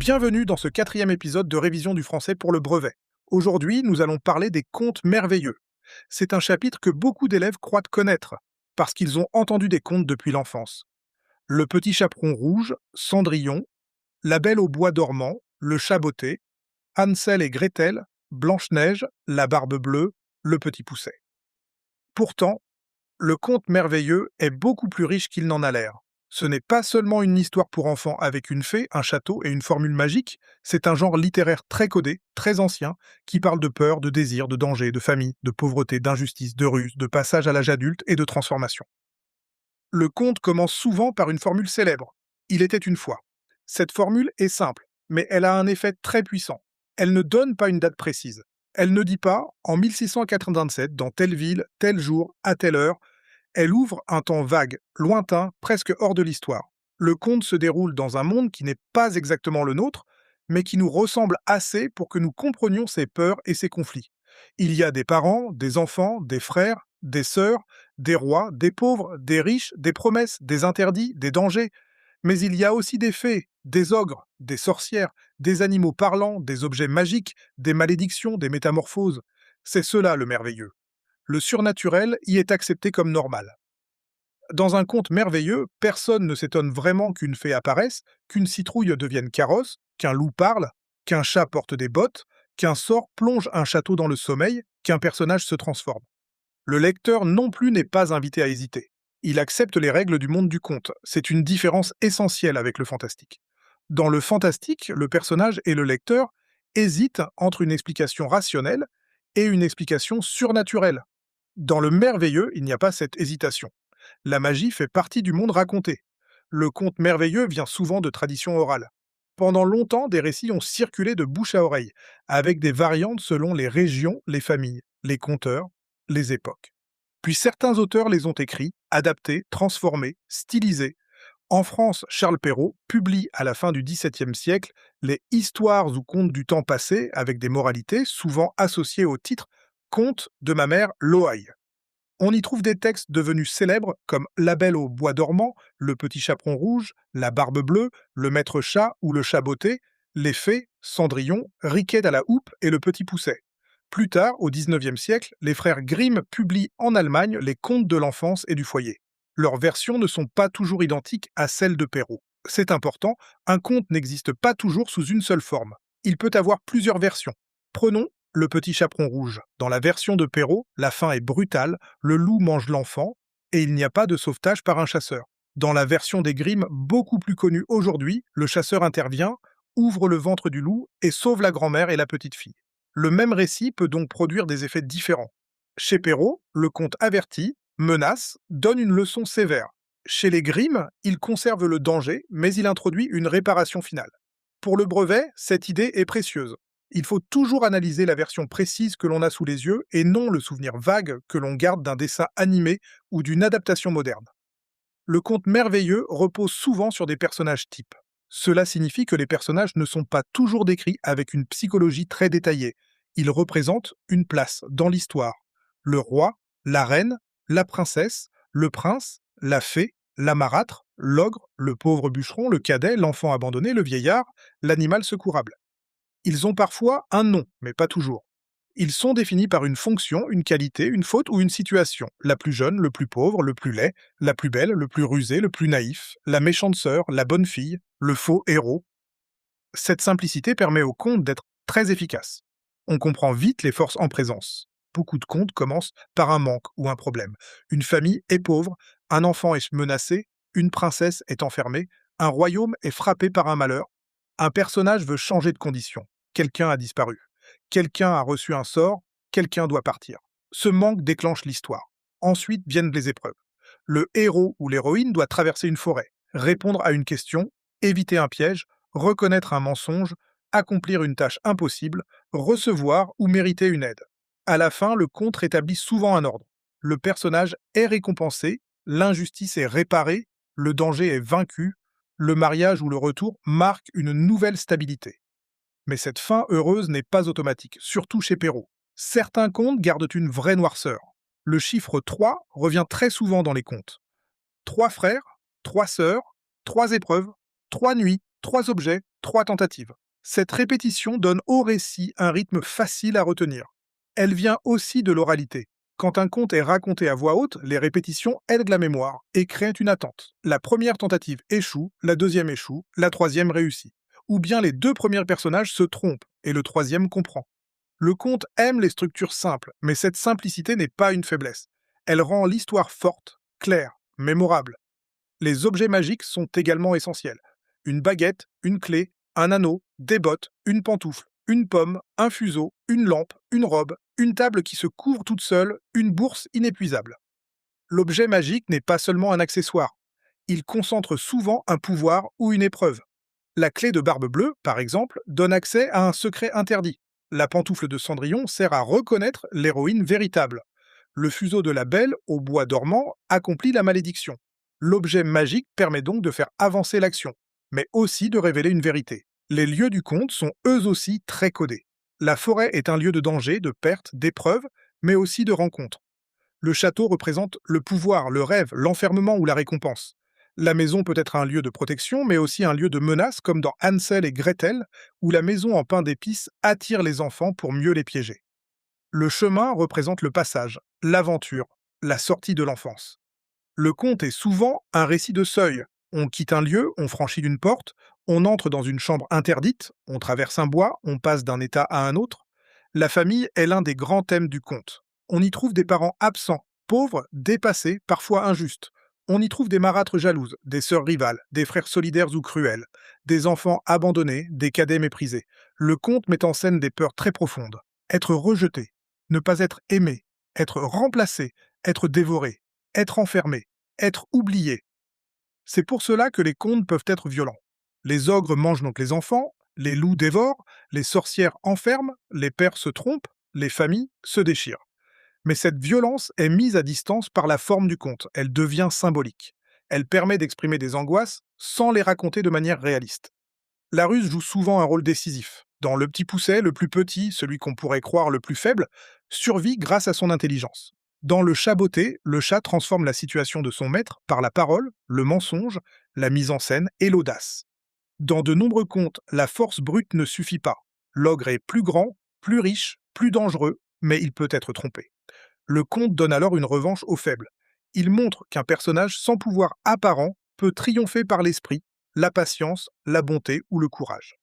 Bienvenue dans ce 4e épisode de révision du français pour le brevet. Aujourd'hui, nous allons parler des contes merveilleux. C'est un chapitre que beaucoup d'élèves croient connaître, parce qu'ils ont entendu des contes depuis l'enfance. Le petit chaperon rouge, Cendrillon, La Belle au bois dormant, Le chat botté, Hansel et Gretel, Blanche-Neige, La Barbe bleue, Le petit Pousset. Pourtant, le conte merveilleux est beaucoup plus riche qu'il n'en a l'air. Ce n'est pas seulement une histoire pour enfants avec une fée, un château et une formule magique, c'est un genre littéraire très codé, très ancien, qui parle de peur, de désir, de danger, de famille, de pauvreté, d'injustice, de ruse, de passage à l'âge adulte et de transformation. Le conte commence souvent par une formule célèbre. Il était une fois. Cette formule est simple, mais elle a un effet très puissant. Elle ne donne pas une date précise. Elle ne dit pas, en 1687, dans telle ville, tel jour, à telle heure. Elle ouvre un temps vague, lointain, presque hors de l'histoire. Le conte se déroule dans un monde qui n'est pas exactement le nôtre, mais qui nous ressemble assez pour que nous comprenions ses peurs et ses conflits. Il y a des parents, des enfants, des frères, des sœurs, des rois, des pauvres, des riches, des promesses, des interdits, des dangers. Mais il y a aussi des fées, des ogres, des sorcières, des animaux parlants, des objets magiques, des malédictions, des métamorphoses. C'est cela le merveilleux. Le surnaturel y est accepté comme normal. Dans un conte merveilleux, personne ne s'étonne vraiment qu'une fée apparaisse, qu'une citrouille devienne carrosse, qu'un loup parle, qu'un chat porte des bottes, qu'un sort plonge un château dans le sommeil, qu'un personnage se transforme. Le lecteur non plus n'est pas invité à hésiter. Il accepte les règles du monde du conte. C'est une différence essentielle avec le fantastique. Dans le fantastique, le personnage et le lecteur hésitent entre une explication rationnelle et une explication surnaturelle. Dans le merveilleux, il n'y a pas cette hésitation. La magie fait partie du monde raconté. Le conte merveilleux vient souvent de traditions orales. Pendant longtemps, des récits ont circulé de bouche à oreille, avec des variantes selon les régions, les familles, les conteurs, les époques. Puis certains auteurs les ont écrits, adaptés, transformés, stylisés. En France, Charles Perrault publie à la fin du XVIIe siècle les histoires ou contes du temps passé avec des moralités souvent associées au titre Contes de ma mère Loaï. On y trouve des textes devenus célèbres comme La Belle au bois dormant, Le petit chaperon rouge, La Barbe bleue, Le maître chat ou Le chat botté, Les fées, Cendrillon, Riquet à la houppe et Le petit Pousset. Plus tard, au XIXe siècle, les frères Grimm publient en Allemagne les contes de l'enfance et du foyer. Leurs versions ne sont pas toujours identiques à celles de Perrault. C'est important, un conte n'existe pas toujours sous une seule forme. Il peut avoir plusieurs versions. Prenons Le petit chaperon rouge. Dans la version de Perrault, la fin est brutale, le loup mange l'enfant, et il n'y a pas de sauvetage par un chasseur. Dans la version des Grimm, beaucoup plus connue aujourd'hui, le chasseur intervient, ouvre le ventre du loup et sauve la grand-mère et la petite fille. Le même récit peut donc produire des effets différents. Chez Perrault, le conte avertit, menace, donne une leçon sévère. Chez les Grimm, il conserve le danger, mais il introduit une réparation finale. Pour le brevet, cette idée est précieuse. Il faut toujours analyser la version précise que l'on a sous les yeux et non le souvenir vague que l'on garde d'un dessin animé ou d'une adaptation moderne. Le conte merveilleux repose souvent sur des personnages types. Cela signifie que les personnages ne sont pas toujours décrits avec une psychologie très détaillée. Ils représentent une place dans l'histoire. Le roi, la reine, la princesse, le prince, la fée, la marâtre, l'ogre, le pauvre bûcheron, le cadet, l'enfant abandonné, le vieillard, l'animal secourable. Ils ont parfois un nom, mais pas toujours. Ils sont définis par une fonction, une qualité, une faute ou une situation. La plus jeune, le plus pauvre, le plus laid, la plus belle, le plus rusé, le plus naïf, la méchante sœur, la bonne fille, le faux héros. Cette simplicité permet au conte d'être très efficace. On comprend vite les forces en présence. Beaucoup de contes commencent par un manque ou un problème. Une famille est pauvre, un enfant est menacé, une princesse est enfermée, un royaume est frappé par un malheur, un personnage veut changer de condition. Quelqu'un a disparu. Quelqu'un a reçu un sort, quelqu'un doit partir. Ce manque déclenche l'histoire. Ensuite viennent les épreuves. Le héros ou l'héroïne doit traverser une forêt, répondre à une question, éviter un piège, reconnaître un mensonge, accomplir une tâche impossible, recevoir ou mériter une aide. À la fin, le conte rétablit souvent un ordre. Le personnage est récompensé, l'injustice est réparée, le danger est vaincu, le mariage ou le retour marque une nouvelle stabilité. Mais cette fin heureuse n'est pas automatique, surtout chez Perrault. Certains contes gardent une vraie noirceur. Le chiffre 3 revient très souvent dans les contes. 3 frères, 3 sœurs, 3 épreuves, 3 nuits, 3 objets, 3 tentatives. Cette répétition donne au récit un rythme facile à retenir. Elle vient aussi de l'oralité. Quand un conte est raconté à voix haute, les répétitions aident la mémoire et créent une attente. La première tentative échoue, la deuxième échoue, la troisième réussit. Ou bien les 2 premiers personnages se trompent et le troisième comprend. Le conte aime les structures simples, mais cette simplicité n'est pas une faiblesse. Elle rend l'histoire forte, claire, mémorable. Les objets magiques sont également essentiels. Une baguette, une clé, un anneau, des bottes, une pantoufle, une pomme, un fuseau, une lampe, une robe, une table qui se couvre toute seule, une bourse inépuisable. L'objet magique n'est pas seulement un accessoire. Il concentre souvent un pouvoir ou une épreuve. La clé de Barbe Bleue, par exemple, donne accès à un secret interdit. La pantoufle de Cendrillon sert à reconnaître l'héroïne véritable. Le fuseau de la Belle, au bois dormant, accomplit la malédiction. L'objet magique permet donc de faire avancer l'action, mais aussi de révéler une vérité. Les lieux du conte sont eux aussi très codés. La forêt est un lieu de danger, de perte, d'épreuve, mais aussi de rencontre. Le château représente le pouvoir, le rêve, l'enfermement ou la récompense. La maison peut être un lieu de protection, mais aussi un lieu de menace, comme dans Hansel et Gretel, où la maison en pain d'épices attire les enfants pour mieux les piéger. Le chemin représente le passage, l'aventure, la sortie de l'enfance. Le conte est souvent un récit de seuil. On quitte un lieu, on franchit une porte, on entre dans une chambre interdite, on traverse un bois, on passe d'un état à un autre. La famille est l'un des grands thèmes du conte. On y trouve des parents absents, pauvres, dépassés, parfois injustes. On y trouve des marâtres jalouses, des sœurs rivales, des frères solidaires ou cruels, des enfants abandonnés, des cadets méprisés. Le conte met en scène des peurs très profondes. Être rejeté, ne pas être aimé, être remplacé, être dévoré, être enfermé, être oublié. C'est pour cela que les contes peuvent être violents. Les ogres mangent donc les enfants, les loups dévorent, les sorcières enferment, les pères se trompent, les familles se déchirent. Mais cette violence est mise à distance par la forme du conte, elle devient symbolique. Elle permet d'exprimer des angoisses sans les raconter de manière réaliste. La ruse joue souvent un rôle décisif. Dans Le Petit Poucet, le plus petit, celui qu'on pourrait croire le plus faible, survit grâce à son intelligence. Dans Le Chat botté, le chat transforme la situation de son maître par la parole, le mensonge, la mise en scène et l'audace. Dans de nombreux contes, la force brute ne suffit pas. L'ogre est plus grand, plus riche, plus dangereux, mais il peut être trompé. Le conte donne alors une revanche aux faibles. Il montre qu'un personnage sans pouvoir apparent peut triompher par l'esprit, la patience, la bonté ou le courage.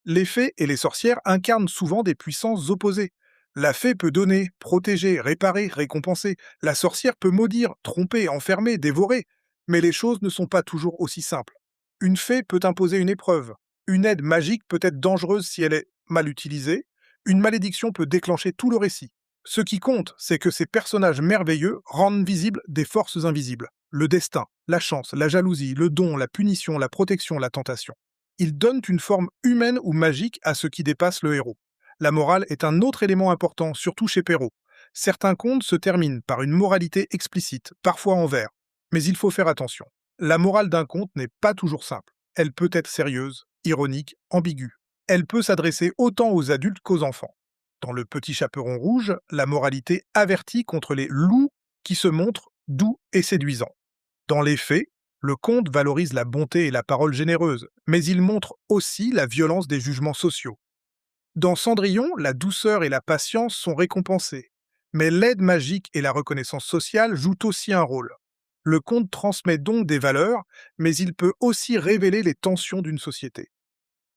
Les fées et les sorcières incarnent souvent des puissances opposées. La fée peut donner, protéger, réparer, récompenser. La sorcière peut maudire, tromper, enfermer, dévorer. Mais les choses ne sont pas toujours aussi simples. Une fée peut imposer une épreuve. Une aide magique peut être dangereuse si elle est mal utilisée. Une malédiction peut déclencher tout le récit. Ce qui compte, c'est que ces personnages merveilleux rendent visibles des forces invisibles. Le destin, la chance, la jalousie, le don, la punition, la protection, la tentation. Ils donnent une forme humaine ou magique à ce qui dépasse le héros. La morale est un autre élément important, surtout chez Perrault. Certains contes se terminent par une moralité explicite, parfois en vers. Mais il faut faire attention. La morale d'un conte n'est pas toujours simple. Elle peut être sérieuse, ironique, ambiguë. Elle peut s'adresser autant aux adultes qu'aux enfants. Dans Le Petit Chaperon rouge, la moralité avertit contre les loups qui se montrent doux et séduisants. Dans les faits, le conte valorise la bonté et la parole généreuse, mais il montre aussi la violence des jugements sociaux. Dans Cendrillon, la douceur et la patience sont récompensées, mais l'aide magique et la reconnaissance sociale jouent aussi un rôle. Le conte transmet donc des valeurs, mais il peut aussi révéler les tensions d'une société.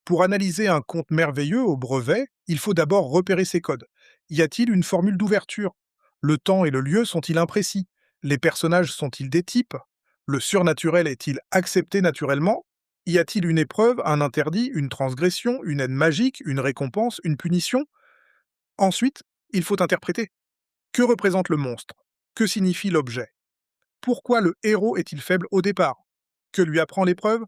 Pour analyser un conte merveilleux au brevet, il faut d'abord repérer ses codes. Y a-t-il une formule d'ouverture? Le temps et le lieu sont-ils imprécis? Les personnages sont-ils des types? Le surnaturel est-il accepté naturellement? Y a-t-il une épreuve, un interdit, une transgression, une aide magique, une récompense, une punition? Ensuite, il faut interpréter. Que représente le monstre? Que signifie l'objet? Pourquoi le héros est-il faible au départ? Que lui apprend l'épreuve?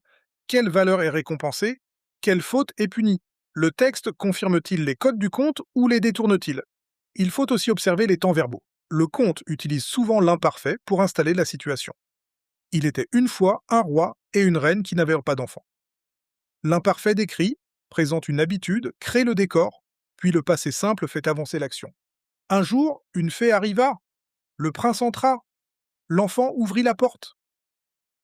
Quelle valeur est récompensée? Quelle faute est punie? Le texte confirme-t-il les codes du conte ou les détourne-t-il? Il faut aussi observer les temps verbaux. Le conte utilise souvent l'imparfait pour installer la situation. Il était une fois un roi et une reine qui n'avaient pas d'enfant. L'imparfait décrit, présente une habitude, crée le décor, puis le passé simple fait avancer l'action. Un jour, une fée arriva, le prince entra, l'enfant ouvrit la porte.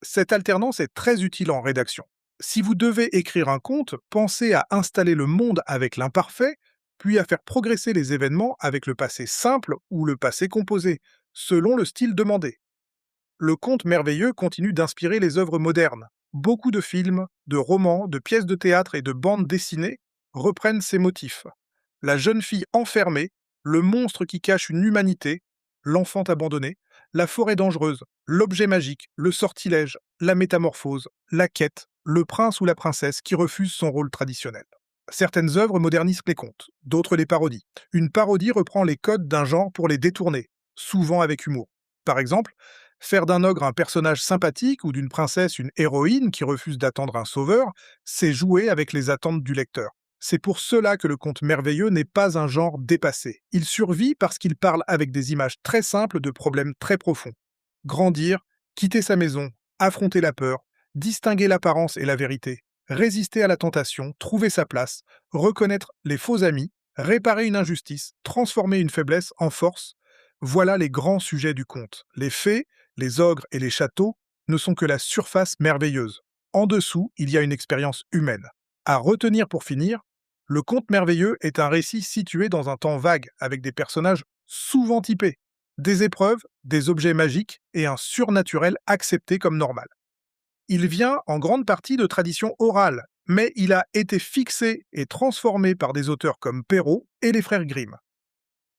Cette alternance est très utile en rédaction. Si vous devez écrire un conte, pensez à installer le monde avec l'imparfait, puis à faire progresser les événements avec le passé simple ou le passé composé, selon le style demandé. Le conte merveilleux continue d'inspirer les œuvres modernes. Beaucoup de films, de romans, de pièces de théâtre et de bandes dessinées reprennent ces motifs. La jeune fille enfermée, le monstre qui cache une humanité, l'enfant abandonné, la forêt dangereuse, l'objet magique, le sortilège, la métamorphose, la quête, le prince ou la princesse qui refuse son rôle traditionnel. Certaines œuvres modernisent les contes, d'autres les parodient. Une parodie reprend les codes d'un genre pour les détourner, souvent avec humour. Par exemple, faire d'un ogre un personnage sympathique ou d'une princesse une héroïne qui refuse d'attendre un sauveur, c'est jouer avec les attentes du lecteur. C'est pour cela que le conte merveilleux n'est pas un genre dépassé. Il survit parce qu'il parle avec des images très simples de problèmes très profonds. Grandir, quitter sa maison, affronter la peur, distinguer l'apparence et la vérité, résister à la tentation, trouver sa place, reconnaître les faux amis, réparer une injustice, transformer une faiblesse en force, voilà les grands sujets du conte. Les fées, les ogres et les châteaux ne sont que la surface merveilleuse. En dessous, il y a une expérience humaine. À retenir pour finir, le conte merveilleux est un récit situé dans un temps vague, avec des personnages souvent typés, des épreuves, des objets magiques et un surnaturel accepté comme normal. Il vient en grande partie de tradition orale, mais il a été fixé et transformé par des auteurs comme Perrault et les frères Grimm.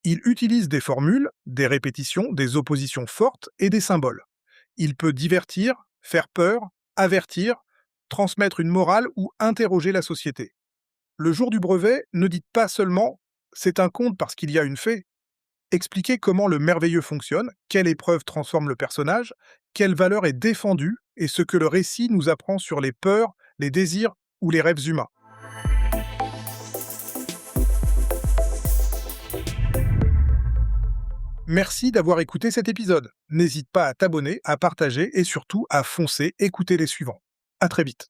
Il utilise des formules, des répétitions, des oppositions fortes et des symboles. Il peut divertir, faire peur, avertir, transmettre une morale ou interroger la société. Le jour du brevet, ne dites pas seulement «c'est un conte parce qu'il y a une fée». Expliquez comment le merveilleux fonctionne, quelle épreuve transforme le personnage, quelle valeur est défendue et ce que le récit nous apprend sur les peurs, les désirs ou les rêves humains. Merci d'avoir écouté cet épisode. N'hésite pas à t'abonner, à partager et surtout à foncer écouter les suivants. À très vite.